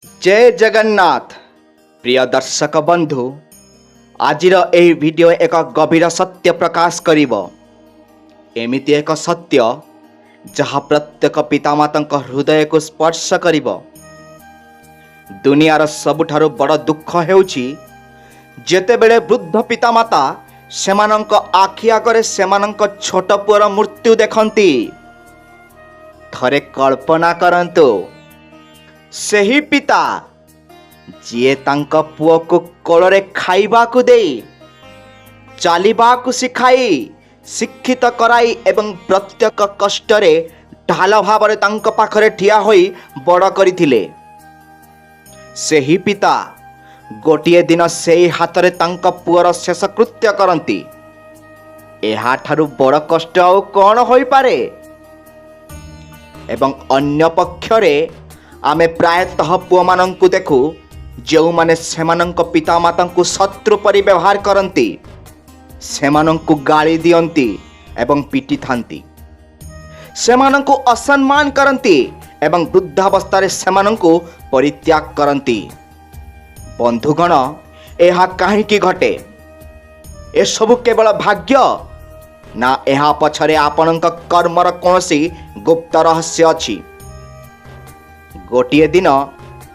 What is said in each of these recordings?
जय जगन्नाथ प्रिय दर्शक बंधु आजिर एही वीडियो एक गभीर सत्य प्रकाश करिब। एमिति एक सत्य जहाँ प्रत्येक पितामाता हृदय को स्पर्श करिब। दुनियार सबुठारु बड़ दुख हेउछि जेतेबेले वृद्ध पितामाता सेमानंक आखि आगरे सेमानंक छोट पुअर मृत्यु देखंती। थरे कल्पना करंतु सेही पिता जिए तांक पुओ को कोलरे खाइबा को देई चालिबा को सिखाई शिक्षित कराई एवं प्रत्येक कष्टरे ढाल भावरे तांक पाखरे ठिया होई बड़ करिथिले। सेही पिता गोटिए दिन सेही हाथरे तांक पुअर शेष कृत्य करंती। एहा ठारु बड़ कष्ट आउ कोन होई पारे। एवं अन्य पक्षरे आमे प्रायतः पुओ मानंकु देखु जो माने सेमानंक पितामाता को शत्रु परि व्यवहार करंती, सेमानंकु गाली दियंती एवं पिटी थांती, सेमानंकु असम्मान करंती एवं वृद्धावस्था सेमानंकु परित्याग करंती। बंधुगण एहा काहींकि घटे? ए सबु केवल भाग्य ना एहा पछरे आपनंक कर्मर कोनसी गुप्त रहस्य अछि? गोटिए दिन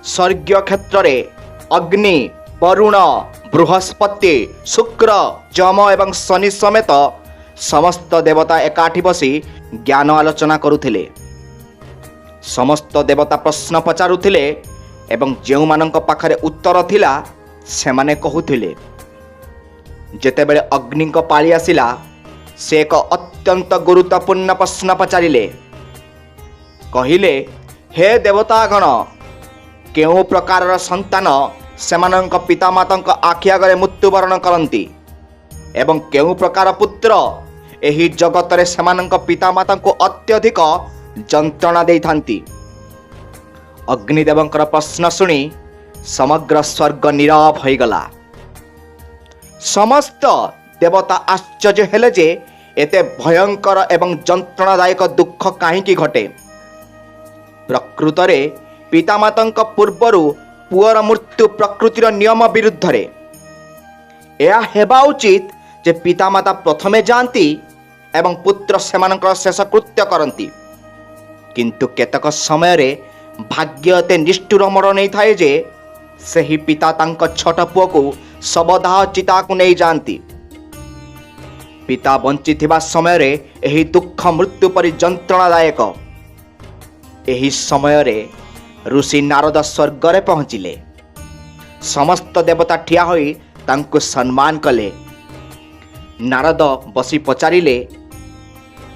स्वर्गीय क्षेत्र में अग्नि वरुण बृहस्पति शुक्र जम एवं शनि समेत समस्त देवता एकाठी बसी ज्ञान आलोचना करुथिले। समस्त देवता प्रश्न पचारुथिले एवं जेउ मानंक पाखरे उत्तर थिला सेमाने कहुथिले। जेतेबेले अग्निक पाली आसिला से एक अत्यंत गुरुत्वपूर्ण प्रश्न पचारिले। कहिले, हे देवतागण, केउ प्रकार संतान सेमानंक पितामातांक आखि आगरे मृत्युवरण करंती एवं केउ प्रकार पुत्र एही जगतरे सेमानंक पितामातांको अत्यधिक जंत्रणा देइथांती। अग्निदेवंकर प्रश्न सुनी समग्र स्वर्ग नीरव होइगला। समस्त देवता आश्चर्य हेले जे एते भयंकर एवं जंत्रणादायक दुख काहींकि घटे। प्रकृतरे पितामातांक पूर्वरु पुअर मृत्यु प्रकृतिर नियम विरुद्ध रे। यह हेबा उचित जे पितामाता प्रथमे जानती एवं पुत्र सेमानंकर शेष कृत्य करंती। किंतु केतक समय रे भाग्य एते निष्ठुर मोड़ नहीं थाए जे सेही पिता तांक छोट पुओ को शवदाह चिता को नहीं जानती। पिता बंची थिबा समय रे एही दुख मृत्यु परि जंत्रणादायक। एही समय रे ऋषि नारद स्वर्ग रे पहुँचिले। समस्त देवता ठिया होई तांको सम्मान कले। नारद बसी पचारिले,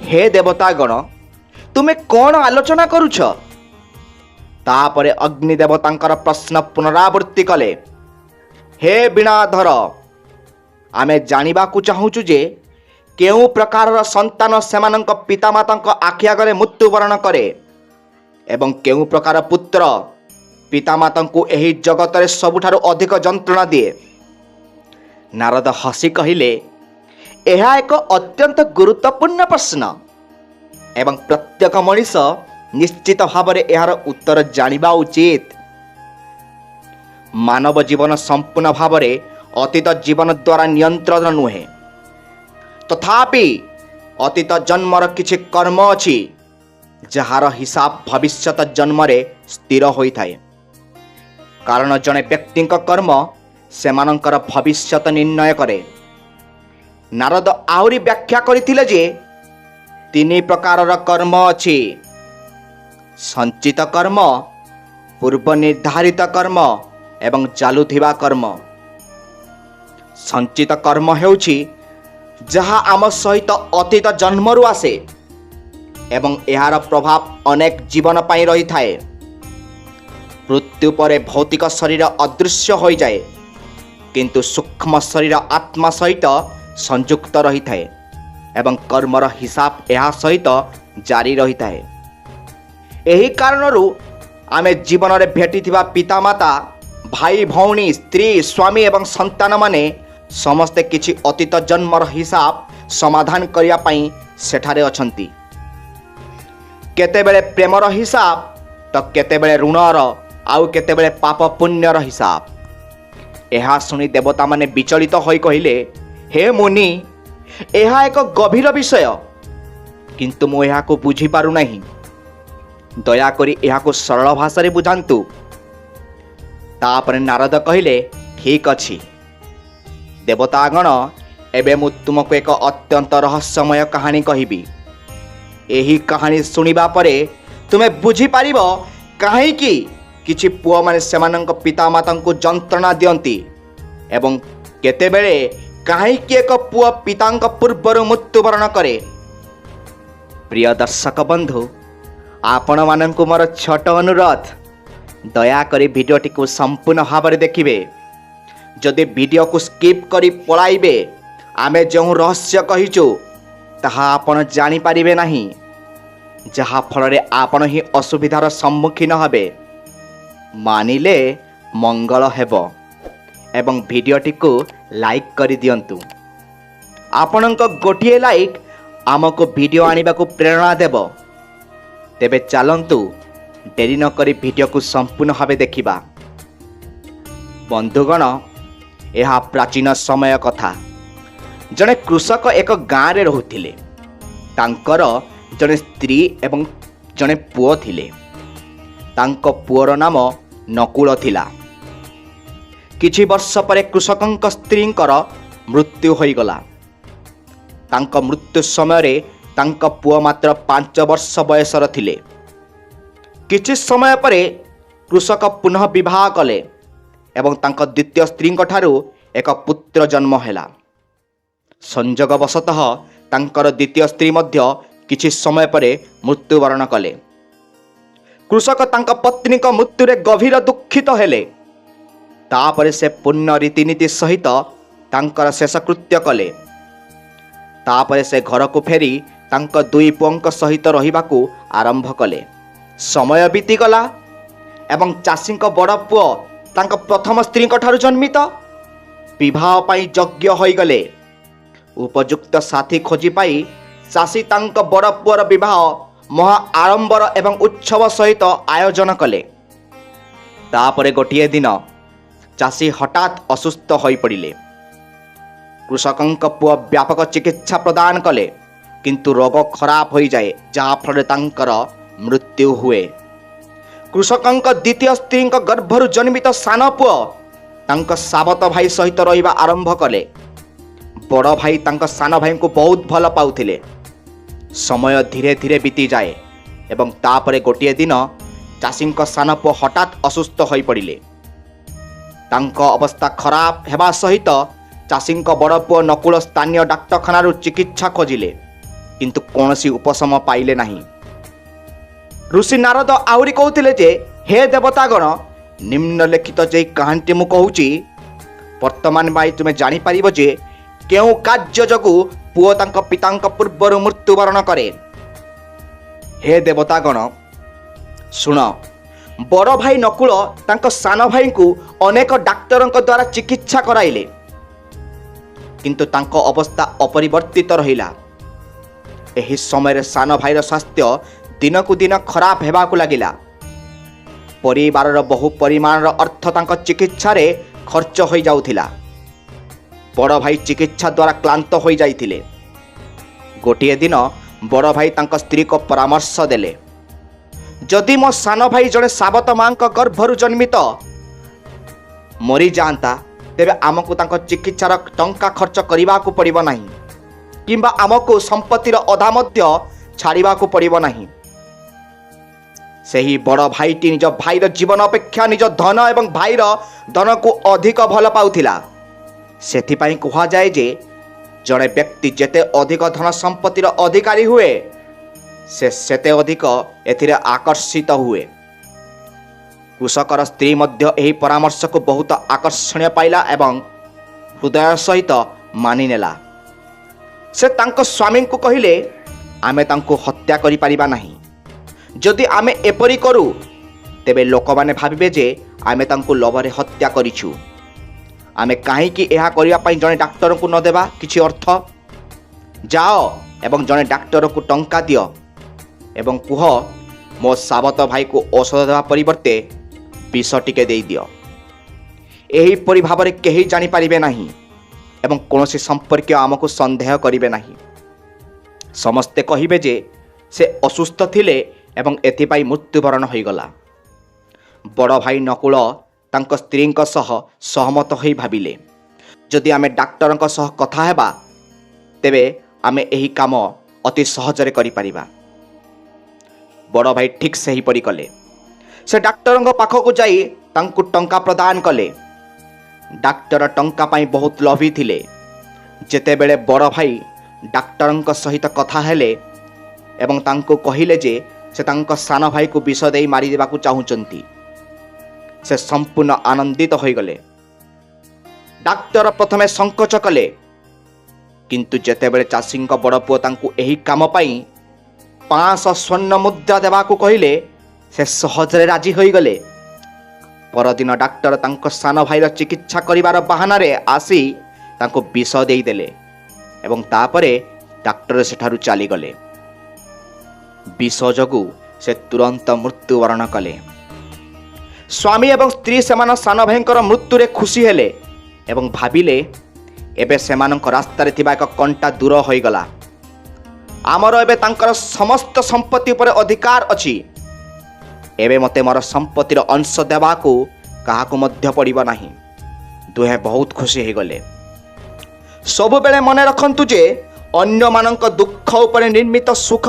हे देवतागण, तुमे कौन आलोचना करुछ? तापरे अग्नि देवतांकर प्रश्न पुनरावृत्ति कले। हे बीणाधर, आमे जानिबा को चाहूचु जे केउ प्रकार संतान सेमानंक पितामातांक आखि आगरे मृत्युवरण करे एवं केउ प्रकार पुत्र पितामातांकु एही जगतरे सबुठारु अधिक जंत्रणा दिए। नारद हसी कहिले, एहा एक अत्यंत गुरुत्वपूर्ण प्रश्न एवं प्रत्येक मनीष निश्चित भावरे एहार उत्तर जानिबा उचित। मानव जीवन संपूर्ण भावरे अतीत जीवन द्वारा नियंत्रण नुहे। तथापि अतीत जन्मर किछि कर्म अछि जार हिसाब भविष्यत जन्मरे स्थिर होई थाए। कारण जने व्यक्तिंक कर्म सेमानंकर भविष्यत निर्णय करे। नारद आहुरी व्याख्या करिथिले जे तीन प्रकारर कर्म अछि: संचित कर्म, पूर्व निर्धारित कर्म एवं चालुथिबा कर्म। संचित कर्म हेउछि जहा आम सहित अतीत जन्मरु आसे एवं एहार प्रभाव अनेक जीवन पाई रही थाए। मृत्यु परे भौतिक शरीर अदृश्य हो जाए, किंतु सूक्ष्म शरीर आत्मा सहित संयुक्त रही थाए एवं कर्मर हिसाब एहा सहित जारी रही थाए। एही कारणरू आमे जीवन रे भेटिथिबा पितामाता, भाई भौणी, स्त्री, स्वामी एवं संतान माने समस्ते किछि अतीत जन्मर हिसाब समाधान करिया पई सेठारे अछंती। केतेबेले प्रेमर हिसाब तो केतेबेले ऋणर आउ केतेबेले पाप पुण्यर हिसाब। ଏହା ଶୁଣି ଦେବତାମାନେ ବିଚଳିତ ହୋଇ କହିଲେ, ହେ ମୁନି, ଏହା ଏକ ଗଭୀର ବିଷୟ, କିନ୍ତୁ ମୁଁ ଏହାକୁ ବୁଝିପାରୁନାହିଁ। ଦୟାକରି ଏହାକୁ ସରଳ ଭାଷାରେ ବୁଝାନ୍ତୁ। ତାପରେ ନାରଦ କହିଲେ, ଠିକ୍ ଅଛି ଦେବତାଗଣ, ଏବେ ମୁଁ ତୁମକୁ ଏକ ଅତ୍ୟନ୍ତ ରହସ୍ୟମୟ କାହାଣୀ କହିବି। ଏହି କାହାଣୀ ଶୁଣିବା ପରେ ତୁମେ ବୁଝିପାରିବ କାହିଁକି କିଛି ପୁଅମାନେ ସେମାନଙ୍କ ପିତାମାତାଙ୍କୁ ଯନ୍ତ୍ରଣା ଦିଅନ୍ତି ଏବଂ କେତେବେଳେ କାହିଁକି ଏକ ପୁଅ ପିତାଙ୍କ ପୂର୍ବରୁ ମୃତ୍ୟୁବରଣ କରେ। ପ୍ରିୟ ଦର୍ଶକ ବନ୍ଧୁ, ଆପଣମାନଙ୍କୁ ମୋର ଛୋଟ ଅନୁରୋଧ, ଦୟାକରି ଭିଡ଼ିଓଟିକୁ ସମ୍ପୂର୍ଣ୍ଣ ଭାବରେ ଦେଖିବେ। ଯଦି ଭିଡ଼ିଓକୁ ସ୍କିପ୍ କରି ପଳାଇବେ, ଆମେ ଯେଉଁ ରହସ୍ୟ କହିଛୁ ତାହା ଆପଣ ଜାଣିପାରିବେ ନାହିଁ, ଯାହାଫଳରେ ଆପଣ ହିଁ ଅସୁବିଧାର ସମ୍ମୁଖୀନ ହେବେ। ମାନିଲେ ମଙ୍ଗଳ ହେବ ଏବଂ ଭିଡ଼ିଓଟିକୁ ଲାଇକ୍ କରିଦିଅନ୍ତୁ। ଆପଣଙ୍କ ଗୋଟିଏ ଲାଇକ୍ ଆମକୁ ଭିଡ଼ିଓ ଆଣିବାକୁ ପ୍ରେରଣା ଦେବ। ତେବେ ଚାଲନ୍ତୁ ଡେରି ନକରି ଭିଡ଼ିଓକୁ ସମ୍ପୂର୍ଣ୍ଣ ଭାବେ ଦେଖିବା। ବନ୍ଧୁଗଣ, ଏହା ପ୍ରାଚୀନ ସମୟ କଥା। ଜଣେ କୃଷକ ଏକ ଗାଁରେ ରହୁଥିଲେ। ତାଙ୍କର ଜଣେ ସ୍ତ୍ରୀ ଏବଂ ଜଣେ ପୁଅ ଥିଲେ। ତାଙ୍କ ପୁଅର ନାମ ନକୁଳ ଥିଲା। କିଛି ବର୍ଷ ପରେ କୃଷକଙ୍କ ସ୍ତ୍ରୀଙ୍କର ମୃତ୍ୟୁ ହୋଇଗଲା। ତାଙ୍କ ମୃତ୍ୟୁ ସମୟରେ ତାଙ୍କ ପୁଅ ମାତ୍ର 5 ବର୍ଷ ବୟସର ଥିଲେ। କିଛି ସମୟ ପରେ କୃଷକ ପୁନଃ ବିବାହ କଲେ ଏବଂ ତାଙ୍କ ଦ୍ୱିତୀୟ ସ୍ତ୍ରୀଙ୍କ ଠାରୁ ଏକ ପୁତ୍ର ଜନ୍ମ ହେଲା। ସଂଯୋଗବଶତଃ ତାଙ୍କର ଦ୍ୱିତୀୟ ସ୍ତ୍ରୀ ମଧ୍ୟ କିଛି ସମୟ ପରେ ମୃତ୍ୟୁବରଣ କଲେ। କୃଷକ ତାଙ୍କ ପତ୍ନୀଙ୍କ ମୃତ୍ୟୁରେ ଗଭୀର ଦୁଃଖିତ ହେଲେ। ତାପରେ ସେ ପୂର୍ଣ୍ଣ ରୀତିନୀତି ସହିତ ତାଙ୍କର ଶେଷକୃତ୍ୟ କଲେ। ତାପରେ ସେ ଘରକୁ ଫେରି ତାଙ୍କ 2 ପୁଅଙ୍କ ସହିତ ରହିବାକୁ ଆରମ୍ଭ କଲେ। ସମୟ ବିତିଗଲା ଏବଂ ଚାଷୀଙ୍କ ବଡ଼ ପୁଅ ତାଙ୍କ ପ୍ରଥମ ସ୍ତ୍ରୀଙ୍କ ଠାରୁ ଜନ୍ମିତ। ବିବାହ ପାଇଁ ଯୋଗ୍ୟ ହୋଇଗଲେ। ଉପଯୁକ୍ତ ସାଥୀ ଖୋଜି ପାଇ ଚାଷୀ ତାଙ୍କ ବଡ଼ ପୁଅର ବିବାହ ମହା ଆଡ଼ମ୍ବର ଏବଂ ଉତ୍ସବ ସହିତ ଆୟୋଜନ କଲେ। ତାପରେ ଗୋଟିଏ ଦିନ ଚାଷୀ ହଠାତ୍ ଅସୁସ୍ଥ ହୋଇପଡ଼ିଲେ। କୃଷକଙ୍କ ପୁଅ ବ୍ୟାପକ ଚିକିତ୍ସା ପ୍ରଦାନ କଲେ, କିନ୍ତୁ ରୋଗ ଖରାପ ହୋଇଯାଏ, ଯାହାଫଳରେ ତାଙ୍କର ମୃତ୍ୟୁ ହୁଏ। କୃଷକଙ୍କ ଦ୍ୱିତୀୟ ସ୍ତ୍ରୀଙ୍କ ଗର୍ଭରୁ ଜନ୍ମିତ ସାନ ପୁଅ ତାଙ୍କ ସାବତ ଭାଇ ସହିତ ରହିବା ଆରମ୍ଭ କଲେ। ବଡ଼ ଭାଇ ତାଙ୍କ ସାନ ଭାଇଙ୍କୁ ବହୁତ ଭଲ ପାଉଥିଲେ। ସମୟ ଧୀରେ ଧୀରେ ବିତିଯାଏ ଏବଂ ତାପରେ ଗୋଟିଏ ଦିନ ଚାଷୀଙ୍କ ସାନ ପୁଅ ହଠାତ୍ ଅସୁସ୍ଥ ହୋଇପଡ଼ିଲେ। ତାଙ୍କ ଅବସ୍ଥା ଖରାପ ହେବା ସହିତ ଚାଷୀଙ୍କ ବଡ଼ ପୁଅ ନକୁଳ ସ୍ଥାନୀୟ ଡାକ୍ତରଖାନାରୁ ଚିକିତ୍ସା ଖୋଜିଲେ, କିନ୍ତୁ କୌଣସି ଉପଶମ ପାଇଲେ ନାହିଁ। ଋଷି ନାରଦ ଆହୁରି କହୁଥିଲେ ଯେ, ହେ ଦେବତାଗଣ, ନିମ୍ନଲିଖିତ ଯେଉଁ କାହାଣୀଟି ମୁଁ କହୁଛି, ବର୍ତ୍ତମାନ ପାଇଁ ତୁମେ ଜାଣିପାରିବ ଯେ କେଉଁ କାର୍ଯ୍ୟ ଯୋଗୁଁ ପୁଅ ତାଙ୍କ ପିତାଙ୍କ ପୂର୍ବରୁ ମୃତ୍ୟୁବରଣ କରେ। ହେ ଦେବତାଗଣ, ଶୁଣ। ବଡ଼ ଭାଇ ନକୁଳ ତାଙ୍କ ସାନ ଭାଇଙ୍କୁ ଅନେକ ଡାକ୍ତରଙ୍କ ଦ୍ୱାରା ଚିକିତ୍ସା କରାଇଲେ, କିନ୍ତୁ ତାଙ୍କ ଅବସ୍ଥା ଅପରିବର୍ତ୍ତିତ ରହିଲା। ଏହି ସମୟରେ ସାନ ଭାଇର ସ୍ୱାସ୍ଥ୍ୟ ଦିନକୁ ଦିନ ଖରାପ ହେବାକୁ ଲାଗିଲା। ପରିବାରର ବହୁ ପରିମାଣର ଅର୍ଥ ତାଙ୍କ ଚିକିତ୍ସାରେ ଖର୍ଚ୍ଚ ହୋଇଯାଉଥିଲା। ବଡ଼ ଭାଇ ଚିକିତ୍ସା ଦ୍ୱାରା କ୍ଳାନ୍ତ ହୋଇଯାଇଥିଲେ। ଗୋଟିଏ ଦିନ ବଡ଼ ଭାଇ ତାଙ୍କ ସ୍ତ୍ରୀକୁ ପରାମର୍ଶ ଦେଲେ, ଯଦି ମୋ ସାନ ଭାଇ ଜଣେ ସାବତ ମାଙ୍କ ଗର୍ଭରୁ ଜନ୍ମିତ ମରିଯାଆନ୍ତା, ତେବେ ଆମକୁ ତାଙ୍କ ଚିକିତ୍ସାର ଟଙ୍କା ଖର୍ଚ୍ଚ କରିବାକୁ ପଡ଼ିବ ନାହିଁ, କିମ୍ବା ଆମକୁ ସମ୍ପତ୍ତିର ଅଧା ମଧ୍ୟ ଛାଡ଼ିବାକୁ ପଡ଼ିବ ନାହିଁ। ସେହି ବଡ଼ ଭାଇଟି ନିଜ ଭାଇର ଜୀବନ ଅପେକ୍ଷା ନିଜ ଧନ ଏବଂ ଭାଇର ଧନକୁ ଅଧିକ ଭଲ ପାଉଥିଲା। ସେଥିପାଇଁ କୁହାଯାଏ ଯେ ଜଣେ ବ୍ୟକ୍ତି ଯେତେ ଅଧିକ ଧନ ସମ୍ପତ୍ତିର ଅଧିକାରୀ ହୁଏ, ସେ ସେତେ ଅଧିକ ଏଥିରେ ଆକର୍ଷିତ ହୁଏ। କୃଷକର ସ୍ତ୍ରୀ ମଧ୍ୟ ଏହି ପରାମର୍ଶକୁ ବହୁତ ଆକର୍ଷଣୀୟ ପାଇଲା ଏବଂ ହୃଦୟ ସହିତ ମାନିନେଲା। ସେ ତାଙ୍କ ସ୍ୱାମୀଙ୍କୁ କହିଲେ, ଆମେ ତାଙ୍କୁ ହତ୍ୟା କରିପାରିବା ନାହିଁ। ଯଦି ଆମେ ଏପରି କରୁ, ତେବେ ଲୋକମାନେ ଭାବିବେ ଯେ ଆମେ ତାଙ୍କୁ ଲୋଭରେ ହତ୍ୟା କରିଛୁ। ଆମେ କାହିଁକି ଏହା କରିବା ପାଇଁ ଜଣେ ଡାକ୍ତରଙ୍କୁ ନ ଦେବା କିଛି ଅର୍ଥ? ଯାଅ ଏବଂ ଜଣେ ଡାକ୍ତରକୁ ଟଙ୍କା ଦିଅ ଏବଂ କୁହ, ମୋ ସାବତ ଭାଇକୁ ଔଷଧ ଦେବା ପରିବର୍ତ୍ତେ ବିଷ ଟିକେ ଦେଇଦିଅ। ଏହିପରି ଭାବରେ କେହି ଜାଣିପାରିବେ ନାହିଁ ଏବଂ କୌଣସି ସମ୍ପର୍କୀୟ ଆମକୁ ସନ୍ଦେହ କରିବେ ନାହିଁ। ସମସ୍ତେ କହିବେ ଯେ ସେ ଅସୁସ୍ଥ ଥିଲେ ଏବଂ ଏଥିପାଇଁ ମୃତ୍ୟୁବରଣ ହୋଇଗଲା। ବଡ଼ ଭାଇ ନକୁଳ ତାଙ୍କ ସ୍ତ୍ରୀଙ୍କ ସହ ସହମତ ହୋଇ ଭାବିଲେ, ଯଦି ଆମେ ଡାକ୍ତରଙ୍କ ସହ କଥା ହେବା ତେବେ ଆମେ ଏହି କାମ ଅତି ସହଜରେ କରିପାରିବା। ବଡ଼ ଭାଇ ଠିକ୍ ସେହିପରି କଲେ। ସେ ଡାକ୍ତରଙ୍କ ପାଖକୁ ଯାଇ ତାଙ୍କୁ ଟଙ୍କା ପ୍ରଦାନ କଲେ। ଡାକ୍ତର ଟଙ୍କା ପାଇଁ ବହୁତ ଲୋଭୀ ଥିଲେ। ଯେତେବେଳେ ବଡ଼ ଭାଇ ଡାକ୍ତରଙ୍କ ସହିତ କଥା ହେଲେ ଏବଂ ତାଙ୍କୁ କହିଲେ ଯେ ସେ ତାଙ୍କ ସାନ ଭାଇକୁ ବିଷ ଦେଇ ମାରିଦେବାକୁ ଚାହୁଁଛନ୍ତି, ସେ ସମ୍ପୂର୍ଣ୍ଣ ଆନନ୍ଦିତ ହୋଇଗଲେ। ଡାକ୍ତର ପ୍ରଥମେ ସଂକୋଚ କଲେ, କିନ୍ତୁ ଯେତେବେଳେ ଚାଷୀଙ୍କ ବଡ଼ ପୁଅ ତାଙ୍କୁ ଏହି କାମ ପାଇଁ 500 ସ୍ୱର୍ଣ୍ଣ ମୁଦ୍ରା ଦେବାକୁ କହିଲେ ସେ ସହଜରେ ରାଜି ହୋଇଗଲେ। ପରଦିନ ଡାକ୍ତର ତାଙ୍କ ସାନ ଭାଇର ଚିକିତ୍ସା କରିବାର ବାହାନାରେ ଆସି ତାଙ୍କୁ ବିଷ ଦେଇଦେଲେ ଏବଂ ତାପରେ ଡାକ୍ତର ସେଠାରୁ ଚାଲିଗଲେ। ବିଷ ଯୋଗୁଁ ସେ ତୁରନ୍ତ ମୃତ୍ୟୁବରଣ କଲେ। ସ୍ୱାମୀ ଏବଂ ସ୍ତ୍ରୀ ସେମାନଙ୍କ ସାନ ଭାଇଙ୍କର ମୃତ୍ୟୁରେ ଖୁସି ହେଲେ ଏବଂ ଭାବିଲେ, ଏବେ ସେମାନଙ୍କ ରାସ୍ତାରେ ଥିବା ଏକ କଣ୍ଟା ଦୂର ହୋଇଗଲା। ଆମର ଏବେ ତାଙ୍କର ସମସ୍ତ ସମ୍ପତ୍ତି ଉପରେ ଅଧିକାର ଅଛି। ଏବେ ମୋତେ ମୋର ସମ୍ପତ୍ତିର ଅଂଶ ଦେବାକୁ କାହାକୁ ମଧ୍ୟ ପଡ଼ିବ ନାହିଁ। ଦୁହେଁ ବହୁତ ଖୁସି ହୋଇଗଲେ। ସବୁବେଳେ ମନେ ରଖନ୍ତୁ ଯେ ଅନ୍ୟମାନଙ୍କ ଦୁଃଖ ଉପରେ ନିର୍ମିତ ସୁଖ,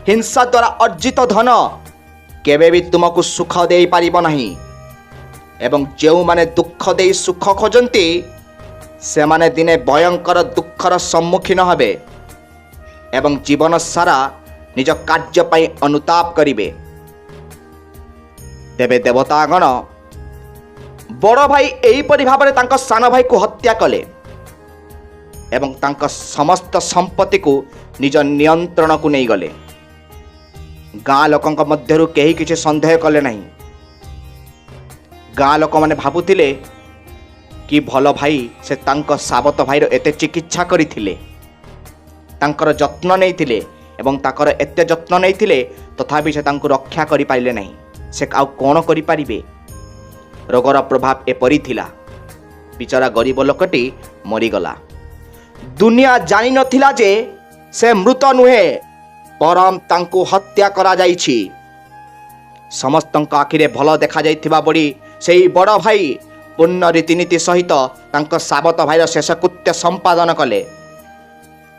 ହିଂସା ଦ୍ୱାରା ଅର୍ଜିତ ଧନ କେବେ ବି ତୁମକୁ ସୁଖ ଦେଇପାରିବ ନାହିଁ ଏବଂ ଯେଉଁମାନେ ଦୁଃଖ ଦେଇ ସୁଖ ଖୋଜନ୍ତି ସେମାନେ ଦିନେ ଭୟଙ୍କର ଦୁଃଖର ସମ୍ମୁଖୀନ ହେବେ ଏବଂ ଜୀବନ ସାରା ନିଜ କାର୍ଯ୍ୟ ପାଇଁ ଅନୁତାପ କରିବେ। ତେବେ ଦେବତାଗଣ ବଡ଼ ଭାଇ ଏହିପରି ଭାବରେ ତାଙ୍କ ସାନ ଭାଇକୁ ହତ୍ୟା କଲେ ଏବଂ ତାଙ୍କ ସମସ୍ତ ସମ୍ପତ୍ତିକୁ ନିଜ ନିୟନ୍ତ୍ରଣକୁ ନେଇଗଲେ। ଗାଁ ଲୋକଙ୍କ ମଧ୍ୟରୁ କେହି କିଛି ସନ୍ଦେହ କଲେ ନାହିଁ। ଗାଁ ଲୋକମାନେ ଭାବୁଥିଲେ କି ଭଲ ଭାଇ ସେ ତାଙ୍କ ସାବତ ଭାଇର ଏତେ ଚିକିତ୍ସା କରିଥିଲେ, ତାଙ୍କର ଯତ୍ନ ନେଇଥିଲେ ଏବଂ ତାଙ୍କର ଏତେ ଯତ୍ନ ନେଇଥିଲେ ତଥାପି ସେ ତାଙ୍କୁ ରକ୍ଷା କରିପାରିଲେ ନାହିଁ। ସେ ଆଉ କ'ଣ କରିପାରିବେ? ରୋଗର ପ୍ରଭାବ ଏପରି ଥିଲା। ବିଚରା ଗରିବ ଲୋକଟି ମରିଗଲା। ଦୁନିଆ ଜାଣିନଥିଲା ଯେ ସେ ମୃତ ନୁହେଁ, ବରଂ ତାଙ୍କୁ ହତ୍ୟା କରାଯାଇଛି। ସମସ୍ତଙ୍କ ଆଖିରେ ଭଲ ଦେଖାଯାଇଥିବା ଭଳି ସେହି ବଡ଼ ଭାଇ ପୂର୍ଣ୍ଣ ରୀତିନୀତି ସହିତ ତାଙ୍କ ସାବତ ଭାଇର ଶେଷକୃତ୍ୟ ସମ୍ପାଦନ କଲେ।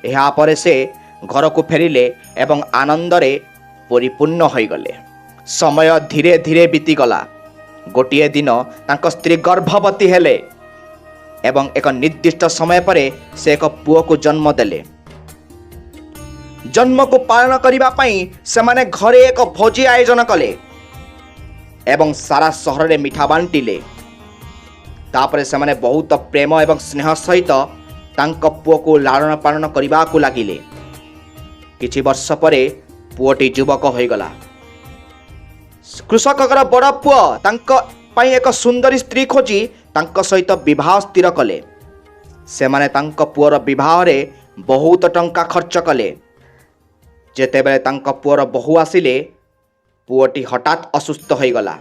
ଏହାପରେ ସେ ଘରକୁ ଫେରିଲେ ଏବଂ ଆନନ୍ଦରେ ପରିପୂର୍ଣ୍ଣ ହୋଇଗଲେ। ସମୟ ଧୀରେ ଧୀରେ ବିତିଗଲା। ଗୋଟିଏ ଦିନ ତାଙ୍କ ସ୍ତ୍ରୀ ଗର୍ଭବତୀ ହେଲେ ଏବଂ ଏକ ନିର୍ଦ୍ଦିଷ୍ଟ ସମୟ ପରେ ସେ ଏକ ପୁଅକୁ ଜନ୍ମ ଦେଲେ। ଜନ୍ମକୁ ପାଳନ କରିବା ପାଇଁ ସେମାନେ ଘରେ ଏକ ଭୋଜି ଆୟୋଜନ କଲେ ଏବଂ ସାରା ସହରରେ ମିଠା ବାଣ୍ଟିଲେ। ତାପରେ ସେମାନେ ବହୁତ ପ୍ରେମ ଏବଂ ସ୍ନେହ ସହିତ ତାଙ୍କ ପୁଅକୁ ଲାଳନ ପାଳନ କରିବାକୁ ଲାଗିଲେ। କିଛି ବର୍ଷ ପରେ ପୁଅଟି ଯୁବକ ହୋଇଗଲା। କୃଷକଙ୍କର ବଡ଼ ପୁଅ ତାଙ୍କ ପାଇଁ ଏକ ସୁନ୍ଦରୀ ସ୍ତ୍ରୀ ଖୋଜି ତାଙ୍କ ସହିତ ବିବାହ ସ୍ଥିର କଲେ। ସେମାନେ ତାଙ୍କ ପୁଅର ବିବାହରେ ବହୁତ ଟଙ୍କା ଖର୍ଚ୍ଚ କଲେ। ଯେତେବେଳେ ତାଙ୍କ ପୁଅର ବୋହୂ ଆସିଲେ, ପୁଅଟି ହଠାତ୍ ଅସୁସ୍ଥ ହୋଇଗଲା।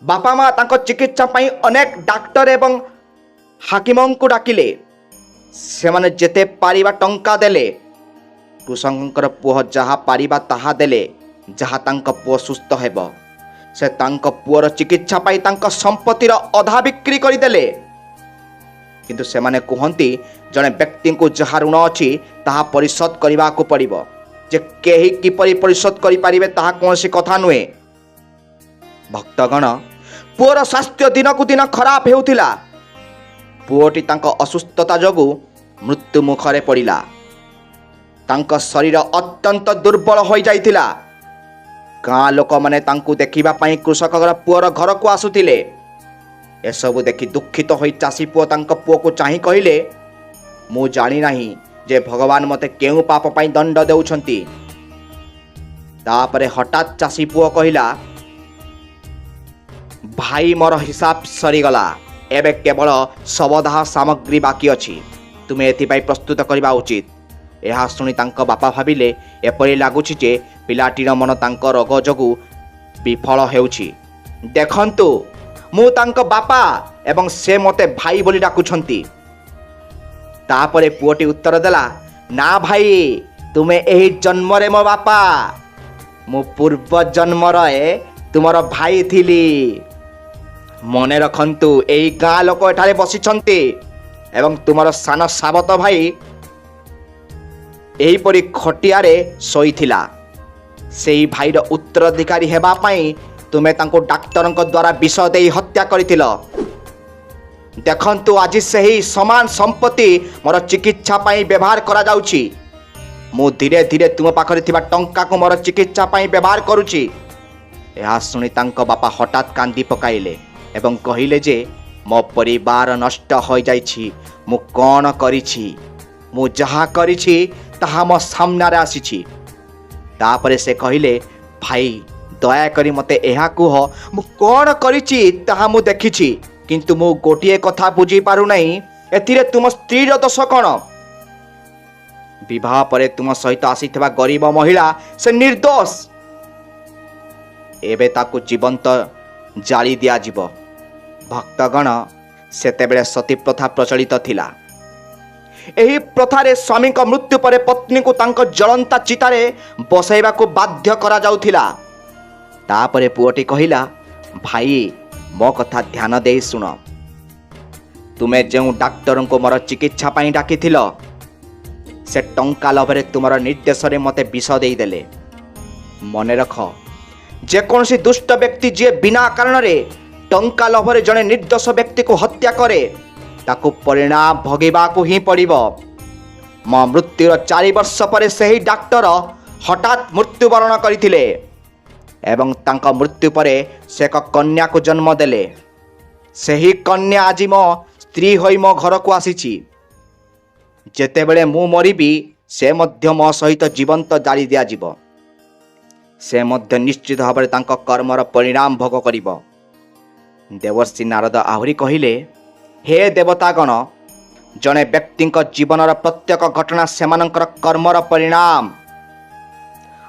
ବାପା ମା ତାଙ୍କ ଚିକିତ୍ସା ପାଇଁ ଅନେକ ଡାକ୍ତର ଏବଂ ହାକିମଙ୍କୁ ଡାକିଲେ। ସେମାନେ ଯେତେ ପାରିବା ଟଙ୍କା ଦେଲେ। କୃଷକଙ୍କର ପୁଅ ଯାହା ପାରିବା ତାହା ଦେଲେ, ଯାହା ତାଙ୍କ ପୁଅ ସୁସ୍ଥ ହେବ। ସେ ତାଙ୍କ ପୁଅର ଚିକିତ୍ସା ପାଇଁ ତାଙ୍କ ସମ୍ପତ୍ତିର ଅଧା ବିକ୍ରି କରିଦେଲେ। କିନ୍ତୁ ସେମାନେ କୁହନ୍ତି, ଜଣେ ବ୍ୟକ୍ତିଙ୍କୁ ଯାହା ଋଣ ଅଛି ତାହା ପରିଶୋଧ କରିବାକୁ ପଡ଼ିବ। ଯେ କେହି କିପରି ପରିଶୋଧ କରିପାରିବେ ତାହା କୌଣସି କଥା ନୁହେଁ। ଭକ୍ତଗଣ, ପୁଅର ସ୍ୱାସ୍ଥ୍ୟ ଦିନକୁ ଦିନ ଖରାପ ହେଉଥିଲା। ପୁଅଟି ତାଙ୍କ ଅସୁସ୍ଥତା ଯୋଗୁଁ ମୃତ୍ୟୁ ମୁଖରେ ପଡ଼ିଲା। ତାଙ୍କ ଶରୀର ଅତ୍ୟନ୍ତ ଦୁର୍ବଳ ହୋଇଯାଇଥିଲା। ଗାଁ ଲୋକମାନେ ତାଙ୍କୁ ଦେଖିବା ପାଇଁ କୃଷକର ପୁଅର ଘରକୁ ଆସୁଥିଲେ। ଏସବୁ ଦେଖି ଦୁଃଖିତ ହୋଇ ଚାଷୀ ପୁଅ ତାଙ୍କ ପୁଅକୁ ଚାହିଁ କହିଲେ, ମୁଁ ଜାଣିନାହିଁ ଯେ ଭଗବାନ ମୋତେ କେଉଁ ପାପ ପାଇଁ ଦଣ୍ଡ ଦେଉଛନ୍ତି। ତାପରେ ହଠାତ୍ ଚାଷୀ ପୁଅ କହିଲା, ଭାଇ ମୋର ହିସାବ ସରିଗଲା। ଏବେ କେବଳ ଶବଦାହ ସାମଗ୍ରୀ ବାକି ଅଛି। ତୁମେ ଏଥିପାଇଁ ପ୍ରସ୍ତୁତ କରିବା ଉଚିତ। ଏହା ଶୁଣି ତାଙ୍କ ବାପା ଭାବିଲେ, ଏପରି ଲାଗୁଛି ଯେ ପିଲାଟିର ମନ ତାଙ୍କ ରୋଗ ଯୋଗୁଁ ବିଫଳ ହେଉଛି ଦେଖନ୍ତୁ ମୁଁ ତାଙ୍କ ବାପା ଏବଂ ସେ ମୋତେ ଭାଇ ବୋଲି ଡାକୁଛନ୍ତି। ତାପରେ ପୁଅଟି ଉତ୍ତର ଦେଲା, ନା ଭାଇ, ତୁମେ ଏହି ଜନ୍ମରେ ମୋ ବାପା, ମୁଁ ପୂର୍ବ ଜନ୍ମରେ ତୁମର ଭାଇ ଥିଲି। ମନେ ରଖନ୍ତୁ, ଏହି ଗାଁ ଲୋକ ଏଠାରେ ବସିଛନ୍ତି ଏବଂ ତୁମର ସାନ ସାବତ ଭାଇ ଏହିପରି ଖଟିଆରେ ଶୋଇଥିଲା। ସେହି ଭାଇର ଉତ୍ତରାଧିକାରୀ ହେବା ପାଇଁ ତୁମେ ତାଙ୍କୁ ଡାକ୍ତରଙ୍କ ଦ୍ୱାରା ବିଷ ଦେଇ ହତ୍ୟା କରିଥିଲ। ଦେଖନ୍ତୁ, ଆଜି ସେହି ସମାନ ସମ୍ପତ୍ତି ମୋର ଚିକିତ୍ସା ପାଇଁ ବ୍ୟବହାର କରାଯାଉଛି। ମୁଁ ଧୀରେ ଧୀରେ ତୁମ ପାଖରେ ଥିବା ଟଙ୍କାକୁ ମୋର ଚିକିତ୍ସା ପାଇଁ ବ୍ୟବହାର କରୁଛି। ଏହା ଶୁଣି ତାଙ୍କ ବାପା ହଠାତ୍ କାନ୍ଦି ପକାଇଲେ ଏବଂ କହିଲେ ଯେ ମୋ ପରିବାର ନଷ୍ଟ ହୋଇଯାଇଛି। ମୁଁ କ'ଣ କରିଛି? ମୁଁ ଯାହା କରିଛି ତାହା ମୋ ସାମ୍ନାରେ ଆସିଛି। ତାପରେ ସେ କହିଲେ, ଭାଇ, ଦୟାକରି ମୋତେ ଏହା କୁହ, ମୁଁ କ'ଣ କରିଛି ତାହା ମୁଁ ଦେଖିଛି, କିନ୍ତୁ ମୁଁ ଗୋଟିଏ କଥା ବୁଝିପାରୁନାହିଁ, ଏଥିରେ ତୁମ ସ୍ତ୍ରୀର ଦୋଷ କ'ଣ? ବିବାହ ପରେ ତୁମ ସହିତ ଆସିଥିବା ଗରିବ ମହିଳା ସେ ନିର୍ଦ୍ଦୋଷ। ଏବେ ତାକୁ ଜୀବନ୍ତ ଜାଳି ଦିଆଯିବ। ଭକ୍ତଗଣ, ସେତେବେଳେ ସତୀ ପ୍ରଥା ପ୍ରଚଳିତ ଥିଲା। ଏହି ପ୍ରଥାରେ ସ୍ୱାମୀଙ୍କ ମୃତ୍ୟୁ ପରେ ପତ୍ନୀକୁ ତାଙ୍କ ଜଳନ୍ତା ଚିତାରେ ବସାଇବାକୁ ବାଧ୍ୟ କରାଯାଉଥିଲା। ତାପରେ ପୁଅଟି କହିଲା, ଭାଇ, ମୋ କଥା ଧ୍ୟାନ ଦେଇ ଶୁଣ। ତୁମେ ଯେଉଁ ଡାକ୍ତରଙ୍କୁ ମୋର ଚିକିତ୍ସା ପାଇଁ ଡାକିଥିଲ, ସେ ଟଙ୍କା ଲୋଭରେ ତୁମର ନିର୍ଦ୍ଦେଶରେ ମୋତେ ବିଷ ଦେଇଦେଲେ। ମନେ ରଖ, ଯେକୌଣସି ଦୁଷ୍ଟ ବ୍ୟକ୍ତି ଯିଏ ବିନା କାରଣରେ ଟଙ୍କା ଲୋଭରେ ଜଣେ ନିର୍ଦ୍ଦୋଷ ବ୍ୟକ୍ତିକୁ ହତ୍ୟା କରେ, ତାକୁ ପରିଣାମ ଭୋଗିବାକୁ ହିଁ ପଡ଼ିବ। ମୋ ମୃତ୍ୟୁର 4 ବର୍ଷ ପରେ ସେହି ଡାକ୍ତର ହଠାତ୍ ମୃତ୍ୟୁବରଣ କରିଥିଲେ ଏବଂ ତାଙ୍କ ମୃତ୍ୟୁ ପରେ ସେ ଏକ କନ୍ୟାକୁ ଜନ୍ମ ଦେଲେ। ସେହି କନ୍ୟା ଆଜି ମୋ ସ୍ତ୍ରୀ ହୋଇ ମୋ ଘରକୁ ଆସିଛି। ଯେତେବେଳେ ମୁଁ ମରିବି, ସେ ମଧ୍ୟ ମୋ ସହିତ ଜୀବନ୍ତ ଜାଳି ଦିଆଯିବ। ସେ ମଧ୍ୟ ନିଶ୍ଚିତ ଭାବରେ ତାଙ୍କ କର୍ମର ପରିଣାମ ଭୋଗ କରିବ। ଦେବର୍ଷି ନାରଦ ଆହୁରି କହିଲେ, ହେ ଦେବତାଗଣ, ଜଣେ ବ୍ୟକ୍ତିଙ୍କ ଜୀବନର ପ୍ରତ୍ୟେକ ଘଟଣା ସେମାନଙ୍କର କର୍ମର ପରିଣାମ।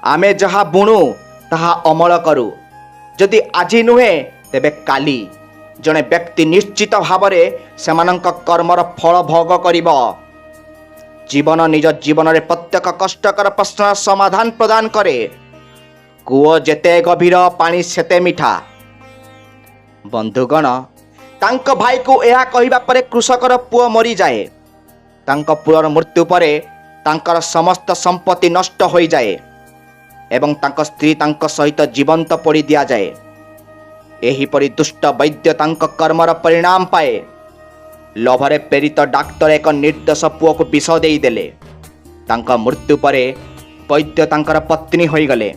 ଆମେ ଯାହା ବୁଣୁ ତାହା ଅମଳ କରୁ। ଯଦି ଆଜି ନୁହେଁ ତେବେ କାଲି ଜଣେ ବ୍ୟକ୍ତି ନିଶ୍ଚିତ ଭାବରେ ସେମାନଙ୍କ କର୍ମର ଫଳ ଭୋଗ କରିବ। ଜୀବନ ନିଜ ଜୀବନରେ ପ୍ରତ୍ୟେକ କଷ୍ଟକର ପ୍ରଶ୍ନର ସମାଧାନ ପ୍ରଦାନ କରେ। କୂଅ ଯେତେ ଗଭୀର, ପାଣି ସେତେ ମିଠା। ବନ୍ଧୁଗଣ, ତାଙ୍କ ଭାଇକୁ ଏହା କହିବା ପରେ କୃଷକର ପୁଅ ମରିଯାଏ। ତାଙ୍କ ପୁଅର ମୃତ୍ୟୁ ପରେ ତାଙ୍କର ସମସ୍ତ ସମ୍ପତ୍ତି ନଷ୍ଟ ହୋଇଯାଏ ଏବଂ ତାଙ୍କ ସ୍ତ୍ରୀ ତାଙ୍କ ସହିତ ଜୀବନ୍ତ ପୋଡ଼ି ଦିଆଯାଏ। ଏହିପରି ଦୁଷ୍ଟ ବୈଦ୍ୟ ତାଙ୍କ କର୍ମର ପରିଣାମ ପାଏ। ଲୋଭରେ ପ୍ରେରିତ ଡାକ୍ତର ଏକ ନିର୍ଦ୍ଦୋଷ ପୁଅକୁ ବିଷ ଦେଇଦେଲେ। ତାଙ୍କ ମୃତ୍ୟୁ ପରେ ବୈଦ୍ୟ ତାଙ୍କର ପତ୍ନୀ ହୋଇଗଲେ।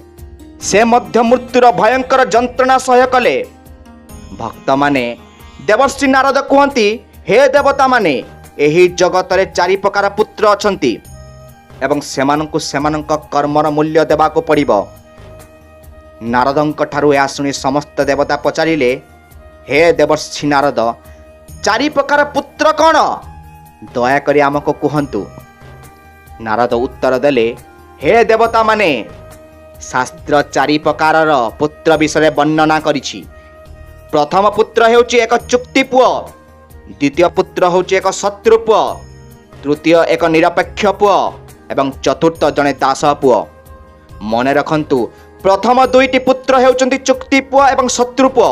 ସେ ମଧ୍ୟ ମୃତ୍ୟୁର ଭୟଙ୍କର ଯନ୍ତ୍ରଣା ସହ୍ୟ କଲେ। ଭକ୍ତମାନେ, ଦେବର୍ଷି ନାରଦ କୁହନ୍ତି, ହେ ଦେବତାମାନେ, ଏହି ଜଗତରେ 4 ପ୍ରକାର ପୁତ୍ର ଅଛନ୍ତି ଏବଂ ସେମାନଙ୍କୁ ସେମାନଙ୍କ କର୍ମର ମୂଲ୍ୟ ଦେବାକୁ ପଡ଼ିବ। ନାରଦଙ୍କ ଠାରୁ ଏହା ଶୁଣି ସମସ୍ତ ଦେବତା ପଚାରିଲେ, ହେ ଦେବର୍ଷି ନାରଦ, 4 ପ୍ରକାର ପୁତ୍ର କ'ଣ? ଦୟାକରି ଆମକୁ କୁହନ୍ତୁ। ନାରଦ ଉତ୍ତର ଦେଲେ, ହେ ଦେବତାମାନେ, ଶାସ୍ତ୍ର 4 ପ୍ରକାରର ପୁତ୍ର ବିଷୟରେ ବର୍ଣ୍ଣନା କରିଛି। ପ୍ରଥମ ପୁତ୍ର ହେଉଛି ଏକ ଚୁକ୍ତି ପୁଅ, ଦ୍ୱିତୀୟ ପୁତ୍ର ହେଉଛି ଏକ ଶତ୍ରୁ ପୁଅ, ତୃତୀୟ ଏକ ନିରପେକ୍ଷ ପୁଅ ଏବଂ ଚତୁର୍ଥ ଜଣେ ଦାସ ପୁଅ। ମନେ ରଖନ୍ତୁ, ପ୍ରଥମ 2ଟି ପୁତ୍ର ହେଉଛନ୍ତି ଚୁକ୍ତି ପୁଅ ଏବଂ ଶତ୍ରୁ ପୁଅ।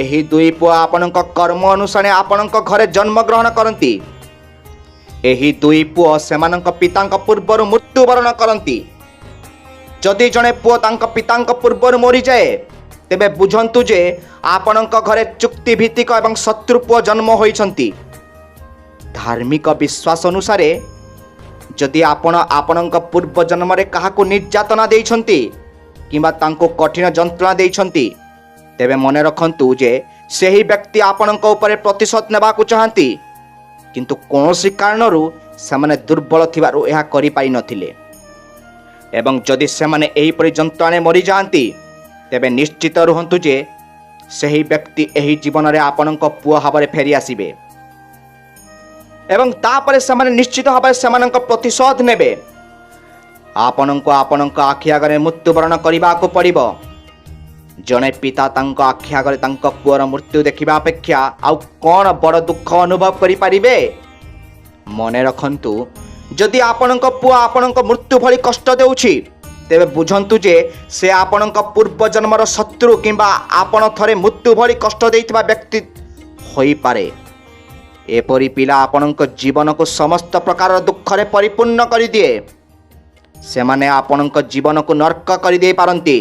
ଏହି 2 ପୁଅ ଆପଣଙ୍କ କର୍ମ ଅନୁସାରେ ଆପଣଙ୍କ ଘରେ ଜନ୍ମଗ୍ରହଣ କରନ୍ତି। ଏହି 2 ପୁଅ ସେମାନଙ୍କ ପିତାଙ୍କ ପୂର୍ବରୁ ମୃତ୍ୟୁବରଣ କରନ୍ତି। ଯଦି ଜଣେ ପୁଅ ତାଙ୍କ ପିତାଙ୍କ ପୂର୍ବରୁ ମରିଯାଏ, ତେବେ ବୁଝନ୍ତୁ ଯେ ଆପଣଙ୍କ ଘରେ ଚୁକ୍ତିଭିତ୍ତିକ ଏବଂ ଶତ୍ରୁ ପୁଅ ଜନ୍ମ ହୋଇଛନ୍ତି। ଧାର୍ମିକ ବିଶ୍ୱାସ ଅନୁସାରେ ଯଦି ଆପଣ ଆପଣଙ୍କ ପୂର୍ବ ଜନ୍ମରେ କାହାକୁ ନିର୍ଯାତନା ଦେଇଛନ୍ତି କିମ୍ବା ତାଙ୍କୁ କଠିନ ଯନ୍ତ୍ରଣା ଦେଇଛନ୍ତି, ତେବେ ମନେ ରଖନ୍ତୁ ଯେ ସେହି ବ୍ୟକ୍ତି ଆପଣଙ୍କ ଉପରେ ପ୍ରତିଶୋଧ ନେବାକୁ ଚାହାନ୍ତି, କିନ୍ତୁ କୌଣସି କାରଣରୁ ସେମାନେ ଦୁର୍ବଳ ଥିବାରୁ ଏହା କରିପାରିନଥିଲେ। ଏବଂ ଯଦି ସେମାନେ ଏହିପରି ଯନ୍ତ୍ରଣାରେ ମରିଯାଆନ୍ତି, ତେବେ ନିଶ୍ଚିତ ରୁହନ୍ତୁ ଯେ ସେହି ବ୍ୟକ୍ତି ଏହି ଜୀବନରେ ଆପଣଙ୍କ ପୁଅ ଭାବରେ ଫେରି ଆସିବେ ଏବଂ ତାପରେ ସେମାନେ ନିଶ୍ଚିତ ଭାବରେ ସେମାନଙ୍କ ପ୍ରତିଶୋଧ ନେବେ। ଆପଣଙ୍କୁ ଆପଣଙ୍କ ଆଖି ଆଗରେ ମୃତ୍ୟୁବରଣ କରିବାକୁ ପଡ଼ିବ। ଜଣେ ପିତା ତାଙ୍କ ଆଖି ଆଗରେ ତାଙ୍କ ପୁଅର ମୃତ୍ୟୁ ଦେଖିବା ଅପେକ୍ଷା ଆଉ କ'ଣ ବଡ଼ ଦୁଃଖ ଅନୁଭବ କରିପାରିବେ? ମନେ ରଖନ୍ତୁ, ଯଦି ଆପଣଙ୍କ ପୁଅ ଆପଣଙ୍କ ମୃତ୍ୟୁ ଭଳି କଷ୍ଟ ଦେଉଛି, ତେବେ ବୁଝନ୍ତୁ ଯେ ସେ ଆପଣଙ୍କ ପୂର୍ବଜନ୍ମର ଶତ୍ରୁ କିମ୍ବା ଆପଣ ଥରେ ମୃତ୍ୟୁ ଭଳି କଷ୍ଟ ଦେଇଥିବା ବ୍ୟକ୍ତି ହୋଇପାରେ। ଏପରି ପିଲା ଆପଣଙ୍କ ଜୀବନକୁ ସମସ୍ତ ପ୍ରକାରର ଦୁଃଖରେ ପରିପୂର୍ଣ୍ଣ କରିଦିଏ। ସେମାନେ ଆପଣଙ୍କ ଜୀବନକୁ ନର୍କ କରିଦେଇ ପାରନ୍ତି।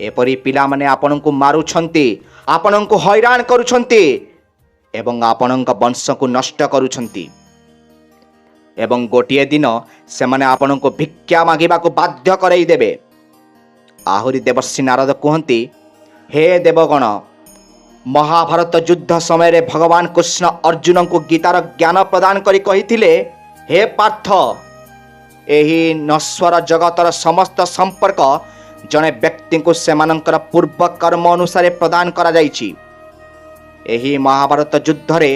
ଏପରି ପିଲାମାନେ ଆପଣଙ୍କୁ ମାରୁଛନ୍ତି, ଆପଣଙ୍କୁ ହଇରାଣ କରୁଛନ୍ତି ଏବଂ ଆପଣଙ୍କ ବଂଶକୁ ନଷ୍ଟ କରୁଛନ୍ତି। ଏବଂ ଗୋଟିଏ ଦିନ ସେମାନେ ଆପଣଙ୍କୁ ଭିକ୍ଷା ମାଗିବାକୁ ବାଧ୍ୟ କରାଇ ଦେବେ। ଆହୁରି ଦେବର୍ଷି ନାରଦ କୁହନ୍ତି, ହେ ଦେବଗଣ, ମହାଭାରତ ଯୁଦ୍ଧ ସମୟରେ ଭଗବାନ କୃଷ୍ଣ ଅର୍ଜୁନଙ୍କୁ ଗୀତାର ଜ୍ଞାନ ପ୍ରଦାନ କରି କହିଥିଲେ, ହେ ପାର୍ଥ, ଏହି ନଶ୍ୱର ଜଗତର ସମସ୍ତ ସମ୍ପର୍କ ଜଣେ ବ୍ୟକ୍ତିଙ୍କୁ ସେମାନଙ୍କର ପୂର୍ବ କର୍ମ ଅନୁସାରେ ପ୍ରଦାନ କରାଯାଇଛି। ଏହି ମହାଭାରତ ଯୁଦ୍ଧରେ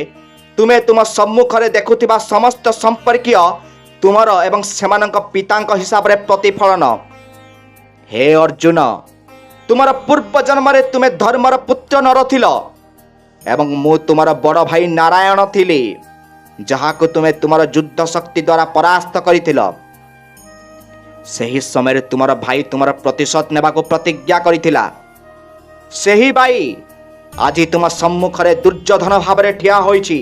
ତୁମେ ତୁମ ସମ୍ମୁଖରେ ଦେଖୁଥିବା ସମସ୍ତ ସମ୍ପର୍କୀୟ ତୁମର ଏବଂ ସେମାନଙ୍କ ପିତାଙ୍କ ହିସାବରେ ପ୍ରତିଫଳନ। ହେ ଅର୍ଜୁନ, ତୁମର ପୂର୍ବ ଜନ୍ମରେ ତୁମେ ଧର୍ମର ପୁତ୍ର ନର ଥିଲ ଏବଂ ମୁଁ ତୁମର ବଡ଼ ଭାଇ ନାରାୟଣ ଥିଲି, ଯାହାକୁ ତୁମେ ତୁମର ଯୁଦ୍ଧ ଶକ୍ତି ଦ୍ୱାରା ପରାସ୍ତ କରିଥିଲ। ସେହି ସମୟରେ ତୁମର ଭାଇ ତୁମର ପ୍ରତିଶୋଧ ନେବାକୁ ପ୍ରତିଜ୍ଞା କରିଥିଲା। ସେହି ଭାଇ ଆଜି ତୁମ ସମ୍ମୁଖରେ ଦୁର୍ଯ୍ୟୋଧନ ଭାବରେ ଠିଆ ହୋଇଛି,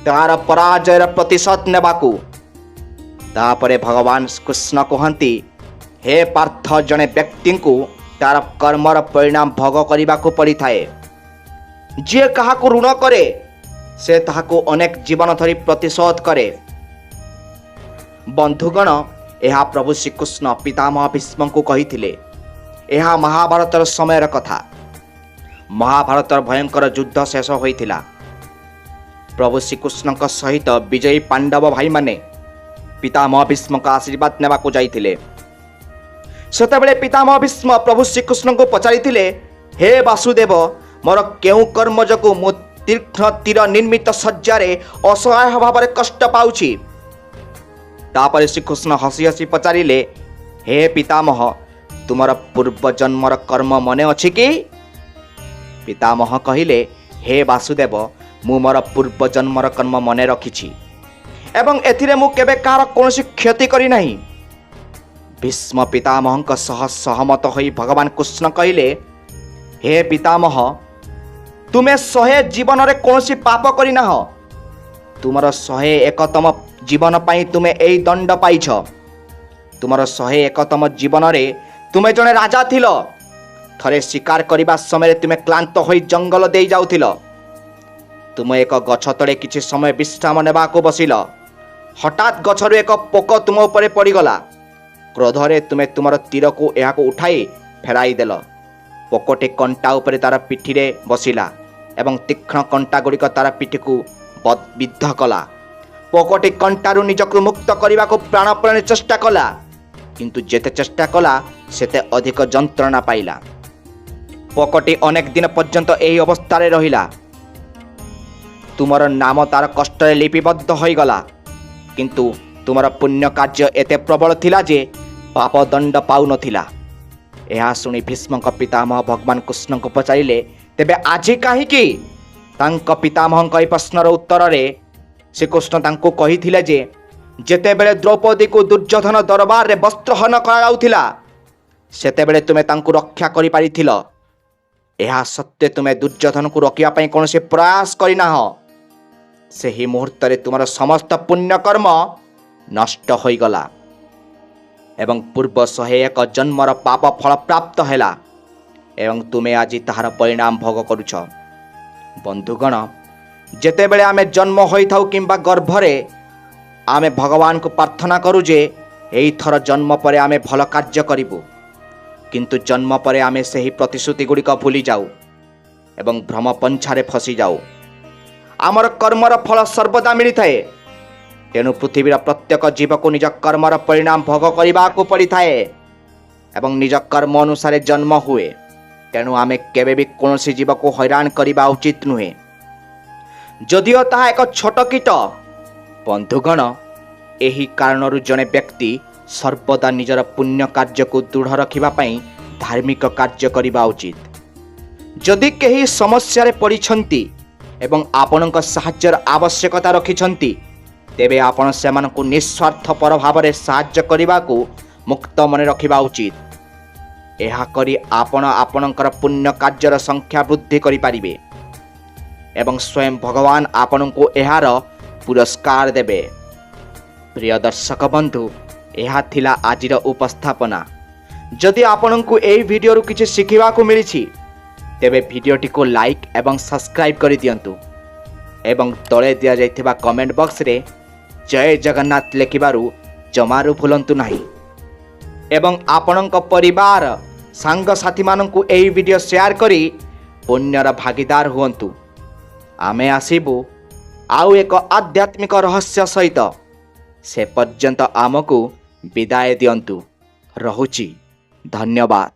ତାର ପରାଜୟର ପ୍ରତିଶୋଧ ନେବାକୁ। ତାପରେ ଭଗବାନ କୃଷ୍ଣ କୁହନ୍ତି, ହେ ପାର୍ଥ, ଜଣେ ବ୍ୟକ୍ତିଙ୍କୁ ତାର କର୍ମର ପରିଣାମ ଭୋଗ କରିବାକୁ ପଡ଼ିଥାଏ। ଯିଏ କାହାକୁ ଋଣ କରେ, ସେ ତାହାକୁ ଅନେକ ଜୀବନ ଧରି ପ୍ରତିଶୋଧ କରେ। ବନ୍ଧୁଗଣ, ଏହା ପ୍ରଭୁ ଶ୍ରୀକୃଷ୍ଣ ପିତାମହ ଭୀଷ୍ମଙ୍କୁ କହିଥିଲେ। ଏହା ମହାଭାରତର ସମୟର କଥା। ମହାଭାରତର ଭୟଙ୍କର ଯୁଦ୍ଧ ଶେଷ ହୋଇଥିଲା। ପ୍ରଭୁ ଶ୍ରୀକୃଷ୍ଣଙ୍କ ସହିତ ବିଜୟୀ ପାଣ୍ଡବ ଭାଇମାନେ ପିତାମହ ଭୀଷ୍ମଙ୍କ ଆଶୀର୍ବାଦ ନେବାକୁ ଯାଇଥିଲେ। ସେତେବେଳେ ପିତାମହ ଭୀଷ୍ମ ପ୍ରଭୁ ଶ୍ରୀକୃଷ୍ଣଙ୍କୁ ପଚାରିଥିଲେ, ହେ ବାସୁଦେବ, ମୋର କେଉଁ କର୍ମ ଯୋଗୁଁ ମୁଁ ତୀକ୍ଷ୍ଣ ତୀର ନିର୍ମିତ ଶଯ୍ୟାରେ ଅସହାୟ ଭାବରେ କଷ୍ଟ ପାଉଛି? ତାପରେ ଶ୍ରୀକୃଷ୍ଣ ହସି ହସି ପଚାରିଲେ, ହେ ପିତାମହ, ତୁମର ପୂର୍ବଜନ୍ମର କର୍ମ ମନେ ଅଛି କି? ପିତାମହ କହିଲେ, ହେ ବାସୁଦେବ, ମୁଁ ମୋର ପୂର୍ବଜନ୍ମର କର୍ମ ମନେ ରଖିଛି ଏବଂ ଏଥିରେ ମୁଁ କେବେ କାହାର କୌଣସି କ୍ଷତି କରିନାହିଁ। ଭୀଷ୍ମ ପିତାମହଙ୍କ ସହ ସହମତ ହୋଇ ଭଗବାନ କୃଷ୍ଣ କହିଲେ, ହେ ପିତାମହ, ତୁମେ 100 ଜୀବନରେ କୌଣସି ପାପ କରିନାହଁ। ତୁମର 101ତମ ଜୀବନ ପାଇଁ ତୁମେ ଏହି ଦଣ୍ଡ ପାଇଛ। ତୁମର 101ତମ ଜୀବନରେ ତୁମେ ଜଣେ ରାଜା ଥିଲ। ଥରେ ଶିକାର କରିବା ସମୟରେ ତୁମେ କ୍ଳାନ୍ତ ହୋଇ ଜଙ୍ଗଲ ଦେଇ ଯାଉଥିଲ। ତୁମେ ଏକ ଗଛ ତଳେ କିଛି ସମୟ ବିଶ୍ରାମ ନେବାକୁ ବସିଲ। ହଠାତ୍ ଗଛରୁ ଏକ ପୋକ ତୁମ ଉପରେ ପଡ଼ିଗଲା। କ୍ରୋଧରେ ତୁମେ ତୁମର ତୀରକୁ ଏହାକୁ ଉଠାଇ ଫେରାଇ ଦେଲ। ପୋକଟି କଣ୍ଟା ଉପରେ ତାର ପିଠିରେ ବସିଲା ଏବଂ ତୀକ୍ଷ୍ଣ କଣ୍ଟା ଗୁଡ଼ିକ ତାର ପିଠିକୁ ବିଦ୍ଧ କଲା। ପୋକଟି କଣ୍ଟାରୁ ନିଜକୁ ମୁକ୍ତ କରିବାକୁ ପ୍ରାଣପଣେ ଚେଷ୍ଟା କଲା, କିନ୍ତୁ ଯେତେ ଚେଷ୍ଟା କଲା ସେତେ ଅଧିକ ଯନ୍ତ୍ରଣା ପାଇଲା। ପୋକଟି ଅନେକ ଦିନ ପର୍ଯ୍ୟନ୍ତ ଏହି ଅବସ୍ଥାରେ ରହିଲା। ତୁମର ନାମ ତାର କଷ୍ଟରେ ଲିପିବଦ୍ଧ ହୋଇଗଲା, କିନ୍ତୁ ତୁମର ପୁଣ୍ୟ କାର୍ଯ୍ୟ ଏତେ ପ୍ରବଳ ଥିଲା ଯେ ପାପ ଦଣ୍ଡ ପାଉନଥିଲା। ଏହା ଶୁଣି ଭୀଷ୍ମଙ୍କ ପିତାମହ ଭଗବାନ କୃଷ୍ଣଙ୍କୁ ପଚାରିଲେ, ତେବେ ଆଜି କାହିଁକି? ତାଙ୍କ ପିତାମହଙ୍କ ଏହି ପ୍ରଶ୍ନର ଉତ୍ତରରେ ଶ୍ରୀକୃଷ୍ଣ ତାଙ୍କୁ କହିଥିଲେ ଯେ ଯେତେବେଳେ ଦ୍ରୌପଦୀକୁ ଦୁର୍ଯ୍ୟୋଧନ ଦରବାରରେ ବସ୍ତ୍ରହରଣ କରାଯାଉଥିଲା, ସେତେବେଳେ ତୁମେ ତାଙ୍କୁ ରକ୍ଷା କରିପାରିଥିଲ। ଏହା ସତ୍ତ୍ୱେ ତୁମେ ଦୁର୍ଯ୍ୟୋଧନକୁ ରୋକିବା ପାଇଁ କୌଣସି ପ୍ରୟାସ କରିନାହଁ। ସେହି ମୁହୂର୍ତ୍ତରେ ତୁମର ସମସ୍ତ ପୁଣ୍ୟକର୍ମ ନଷ୍ଟ ହୋଇଗଲା ଏବଂ ପୂର୍ବ 101 ଜନ୍ମର ପାପ ଫଳ ପ୍ରାପ୍ତ ହେଲା ଏବଂ ତୁମେ ଆଜି ତାହାର ପରିଣାମ ଭୋଗ କରୁଛ। ବନ୍ଧୁଗଣ, ଯେତେବେଳେ ଆମେ ଜନ୍ମ ହୋଇଥାଉ କିମ୍ବା ଗର୍ଭରେ, ଆମେ ଭଗବାନଙ୍କୁ ପ୍ରାର୍ଥନା କରୁ ଯେ ଏଇଥର ଜନ୍ମ ପରେ ଆମେ ଭଲ କାର୍ଯ୍ୟ କରିବୁ, କିନ୍ତୁ ଜନ୍ମ ପରେ ଆମେ ସେହି ପ୍ରତିଶ୍ରୁତି ଗୁଡ଼ିକ ଭୁଲି ଯାଉ ଏବଂ ଭ୍ରମ ପଞ୍ଛାରେ ଫସିଯାଉ। ଆମର କର୍ମର ଫଳ ସର୍ବଦା ମିଳିଥାଏ। ତେଣୁ ପୃଥିବୀର ପ୍ରତ୍ୟେକ ଜୀବକୁ ନିଜ କର୍ମର ପରିଣାମ ଭୋଗ କରିବାକୁ ପଡ଼ିଥାଏ ଏବଂ ନିଜ କର୍ମ ଅନୁସାରେ ଜନ୍ମ ହୁଏ। ତେଣୁ ଆମେ କେବେ ବି କୌଣସି ଜୀବକୁ ହଇରାଣ କରିବା ଉଚିତ ନୁହେଁ, ଯଦିଓ ତାହା ଏକ ଛୋଟ କୀଟ। ବନ୍ଧୁଗଣ, ଏହି କାରଣରୁ ଜଣେ ବ୍ୟକ୍ତି ସର୍ବଦା ନିଜର ପୁଣ୍ୟ କାର୍ଯ୍ୟକୁ ଦୃଢ଼ ରଖିବା ପାଇଁ ଧାର୍ମିକ କାର୍ଯ୍ୟ କରିବା ଉଚିତ। ଯଦି କେହି ସମସ୍ୟାରେ ପଡ଼ିଛନ୍ତି ଏବଂ ଆପଣଙ୍କ ସାହାଯ୍ୟର ଆବଶ୍ୟକତା ରଖିଛନ୍ତି, ତେବେ ଆପଣ ସେମାନଙ୍କୁ ନିସ୍ୱାର୍ଥପର ଭାବରେ ସାହାଯ୍ୟ କରିବାକୁ ମୁକ୍ତ ମନେ ରଖିବା ଉଚିତ। ଏହା କରି ଆପଣ ଆପଣଙ୍କର ପୁଣ୍ୟ କାର୍ଯ୍ୟର ସଂଖ୍ୟା ବୃଦ୍ଧି କରିପାରିବେ ଏବଂ ସ୍ୱୟଂ ଭଗବାନ ଆପଣଙ୍କୁ ଏହାର ପୁରସ୍କାର ଦେବେ। ପ୍ରିୟ ଦର୍ଶକ ବନ୍ଧୁ, ଏହା ଥିଲା ଆଜିର ଉପସ୍ଥାପନା। ଯଦି ଆପଣଙ୍କୁ ଏହି ଭିଡ଼ିଓରୁ କିଛି ଶିଖିବାକୁ ମିଳିଛି, ତେବେ ଭିଡ଼ିଓଟିକୁ ଲାଇକ୍ ଏବଂ ସବସ୍କ୍ରାଇବ୍ କରିଦିଅନ୍ତୁ ଏବଂ ତଳେ ଦିଆଯାଇଥିବା କମେଣ୍ଟ ବକ୍ସରେ ଜୟ ଜଗନ୍ନାଥ ଲେଖିବାରୁ ଜମାରୁ ଭୁଲନ୍ତୁ ନାହିଁ। ଏବଂ ଆପଣଙ୍କ ପରିବାର ସାଙ୍ଗସାଥିମାନଙ୍କୁ ଏହି ଭିଡ଼ିଓ ସେୟାର କରି ପୁଣ୍ୟର ଭାଗିଦାର ହୁଅନ୍ତୁ। ଆମେ ଆସିବୁ ଆଉ ଏକ ଆଧ୍ୟାତ୍ମିକ ରହସ୍ୟ ସହିତ। ସେ ପର୍ଯ୍ୟନ୍ତ ଆମକୁ ବିଦାୟ ଦିଅନ୍ତୁ। ରହୁଛି। ଧନ୍ୟବାଦ।